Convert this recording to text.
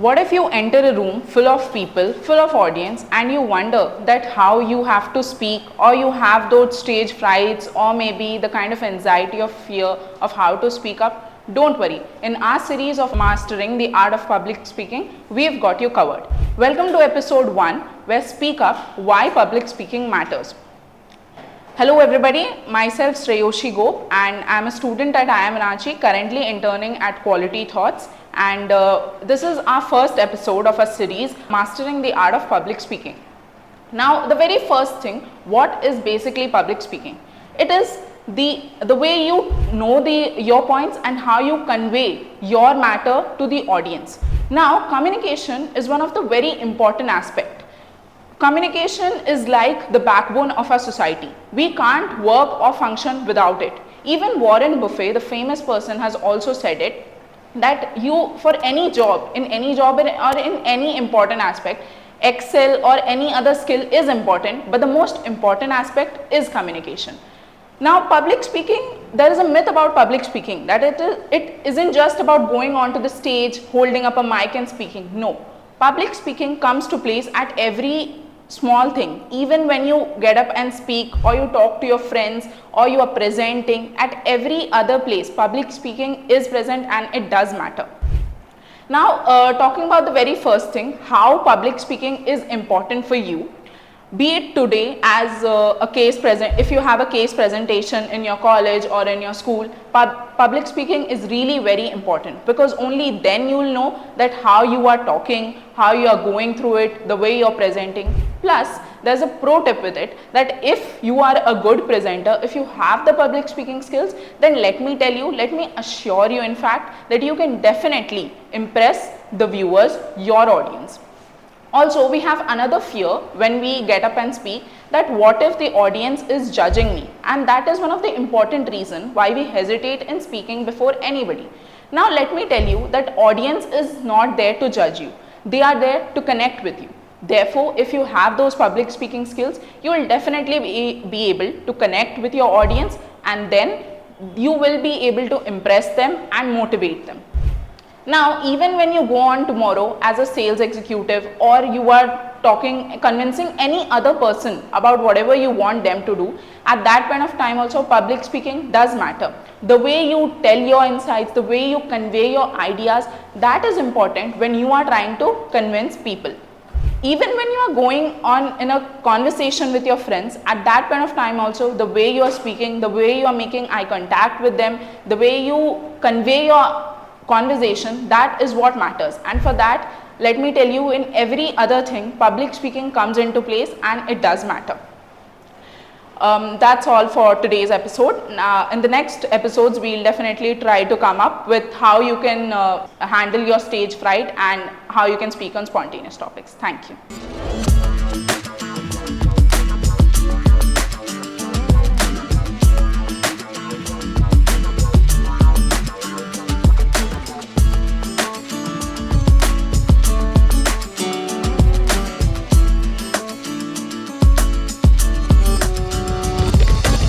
What if you enter a room full of people, full of audience, and you wonder that how you have to speak, or you have those stage frights, or maybe the kind of anxiety or fear of how to speak up? Don't worry. In our series of Mastering the Art of Public Speaking, we've got you covered. Welcome to episode 1, where Speak Up, Why Public Speaking Matters. Hello everybody, myself Shreyoshi Gop, and I'm a student at IIM Ranchi, currently interning at Quality Thoughts, and this is our first episode of a series, Mastering the Art of Public Speaking. Now, the very first thing, what is basically public speaking? It is the way you know your points and how you convey your matter to the audience. Now, communication is one of the very important aspects. Communication is like the backbone of our society. We can't work or function without it. Even Warren Buffett, the famous person, has also said it, that you, for any job, in any job or in any important aspect, excel or any other skill is important, but the most important aspect is communication. Now, public speaking, there is a myth about public speaking, that it isn't just about going onto the stage, holding up a mic and speaking. No. Public speaking comes to place at every small thing. Even when you get up and speak, or you talk to your friends, or you are presenting, at every other place, public speaking is present and it does matter. Now, talking about the very first thing, how public speaking is important for you. Be it today as if you have a case presentation in your college or in your school, public speaking is really very important, because only then you will know that how you are talking, how you are going through it, the way you are presenting. Plus, there's a pro tip with it, that if you are a good presenter, if you have the public speaking skills, then let me assure you in fact, that you can definitely impress the viewers, your audience. Also, we have another fear when we get up and speak, that what if the audience is judging me? And that is one of the important reasons why we hesitate in speaking before anybody. Now, let me tell you that audience is not there to judge you. They are there to connect with you. Therefore, if you have those public speaking skills, you will definitely be able to connect with your audience, and then you will be able to impress them and motivate them. Now, even when you go on tomorrow as a sales executive, or you are convincing any other person about whatever you want them to do, at that point of time also public speaking does matter. The way you tell your insights, the way you convey your ideas, that is important when you are trying to convince people. Even when you are going on in a conversation with your friends, at that point of time also, the way you are speaking, the way you are making eye contact with them, the way you convey your conversation, that is what matters. And for that, let me tell you, in every other thing, public speaking comes into place and it does matter. That's all for today's episode. In the next episodes, we'll definitely try to come up with how you can handle your stage fright and how you can speak on spontaneous topics. Thank you.